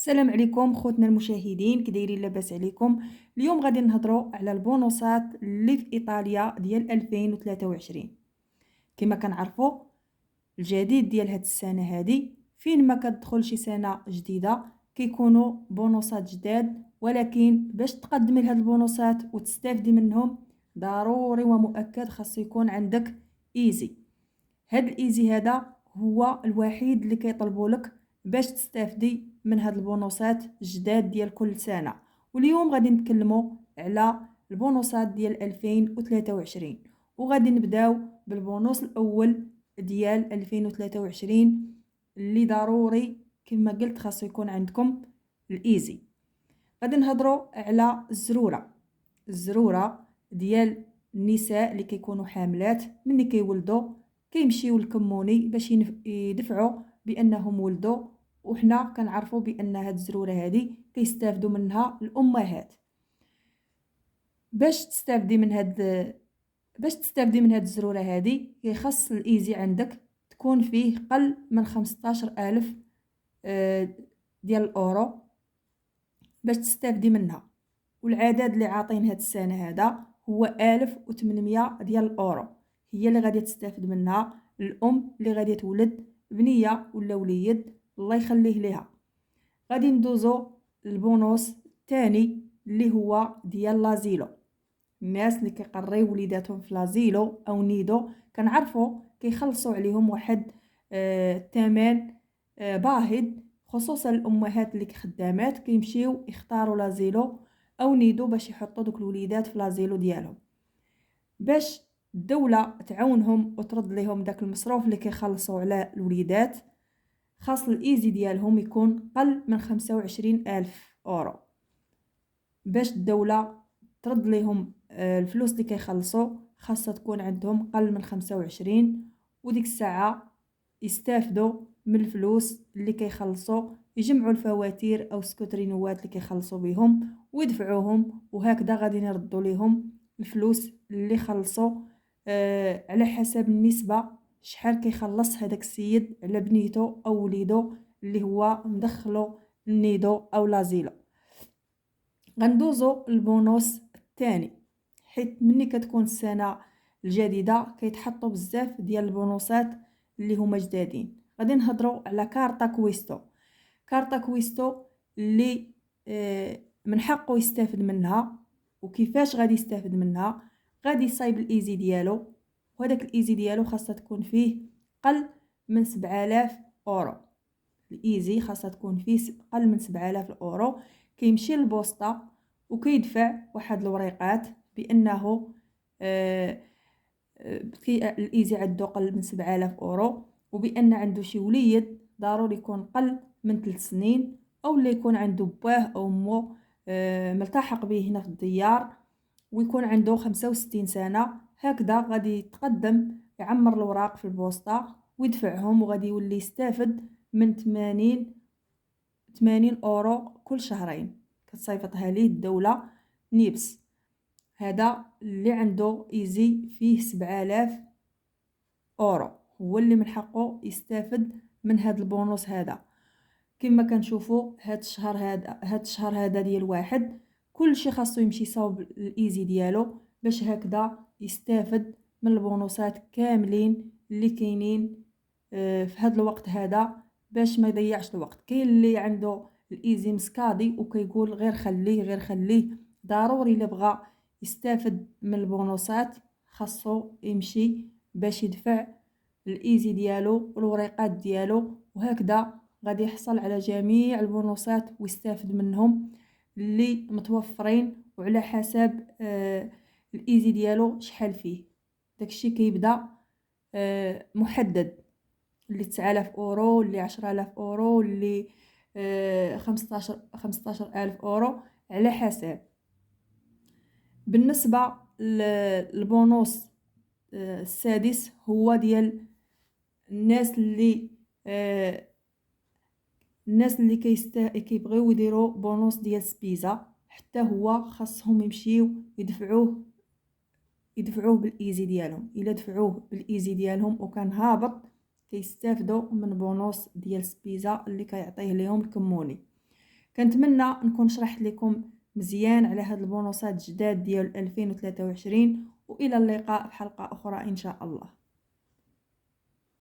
السلام عليكم خوتنا المشاهدين، كدايرين؟ لاباس عليكم؟ اليوم غادي نهضروا على البونصات اللي في ايطاليا ديال 2023. كما كنعرفوا الجديد ديال هاد السنه هادي فين ما كتدخل شي سنه جديده كيكونوا بونصات جداد، ولكن باش تقدمي لهاد البونصات وتستافدي منهم ضروري ومؤكد خاص يكون عندك ايزي. هاد الايزي هذا هو الوحيد اللي كيطلبوا لك باش تستافدي من هاد البونصات الجداد ديال كل سنه. واليوم غادي نتكلموا على البونصات ديال 2023، وغادي نبداو بالبونص الاول ديال 2023 اللي ضروري كما قلت خاصو يكون عندكم الايزي. غادي نهضروا على الزروره ديال النساء اللي كيكونوا حاملات ملي كيولدوا كيمشيو للكموني باش يدفعوا بانهم ولدوا، وحنا كنعرفوا بان هاد الزروره هادي كيستافدوا منها الامهات. باش تستافدي من هاد الزروره هادي كيخص الايزي عندك تكون فيه قل من 15,000 ديال الاورو باش تستافدي منها. والعدد اللي عاطين هاد السنه هذا هو 1800 ديال الاورو، هي اللي غادي تستافد منها الام اللي غادي تولد بنيه ولا وليد الله يخليه ليها. غادي ندوزو البونوس الثاني اللي هو ديال لازيلو. الناس اللي كيقريو وليداتهم في لازيلو او نيدو كنعرفوا كيخلصوا عليهم واحد الثمن باهظ، خصوصا الامهات اللي خدامات كيمشيو يختاروا لازيلو او نيدو باش يحطوا دوك الوليدات في لازيلو ديالهم. باش الدوله تعاونهم وترد لهم داك المصروف اللي كيخلصوا على الوليدات خاص الايزي ديالهم يكون قل من 25,000 اورو. باش الدوله ترد لهم الفلوس اللي كيخلصوا خاصها تكون عندهم قل من 25، وديك الساعه يستافدوا من الفلوس اللي كيخلصوا، يجمعوا الفواتير او سكوترينوات اللي كيخلصوا بهم ويدفعوهم، وهكذا غادي نردوا لهم الفلوس اللي خلصوا على حسب النسبه شحال كيخلص هذاك السيد على بنيته او وليدو اللي هو مدخلو النيدو او لازيلو. غندوزو البونوس الثاني، حيت ملي كتكون السنه الجديده كيتحطوا بزاف ديال البونوسات اللي هما جدادين. غادي نهضروا على كارتا كويستو اللي من حقه يستافد منها. وكيفاش غادي يستافد منها؟ غادي يصايب الايزي ديالو، وهداك الايزي ديالو خاصها تكون فيه قل من 7000 اورو. الايزي خاصها تكون فيه قل من 7000 اورو. كيمشي للبوسطه وكيدفع واحد الوريقات بانه الايزي عنده قل من 7000 اورو، وبان عنده شي وليد ضروري يكون قل من 3 سنين، او اللي يكون عنده باه او امه ملتحق به هنا في الديار ويكون عنده 65 سنه. هكذا غادي يتقدم يعمر الوراق في البوسطه ويدفعهم، وغادي يولي يستافد من 80 اورو كل شهرين كتصيفطها ليه الدوله نيبس. هذا اللي عنده ايزي فيه 7000 اورو هو اللي من حقه يستافد من هذا البونوس هذا. كما كنشوفوا هاد الشهر هذا ديال واحد كل شيء خاصو يمشي صوب الايزي ديالو باش هكذا يستافد من البونوسات كاملين اللي كاينين في هذا الوقت هذا باش ما يضيعش الوقت. كاين اللي عنده الايزي مسكادي وكيقول غير خليه ضروري الا بغى يستافد من البونوسات خاصو يمشي باش يدفع الايزي ديالو والوريقات ديالو، وهكذا غادي يحصل على جميع البونوسات ويستافد منهم اللي متوفرين وعلى حسب الايزي ديالو شحال فيه. داكشي كيبدا محدد، اللي 9000 اورو، اللي 10000 اورو، اللي 15000 اورو على حسب. بالنسبه للبونوس السادس هو ديال الناس اللي كيبغيو يديروا بونوس ديال سبيزا، حتى هو خاصهم يمشيو يدفعوه بالايزي ديالهم. الا دفعوه بالايزي ديالهم وكان هابط كيستافدوا من بونوس ديال سبيزا اللي كيعطيه لهم الكموني. كنتمنى نكون شرحت لكم مزيان على هاد البونصات جداد ديال 2023، والى اللقاء في حلقة اخرى ان شاء الله.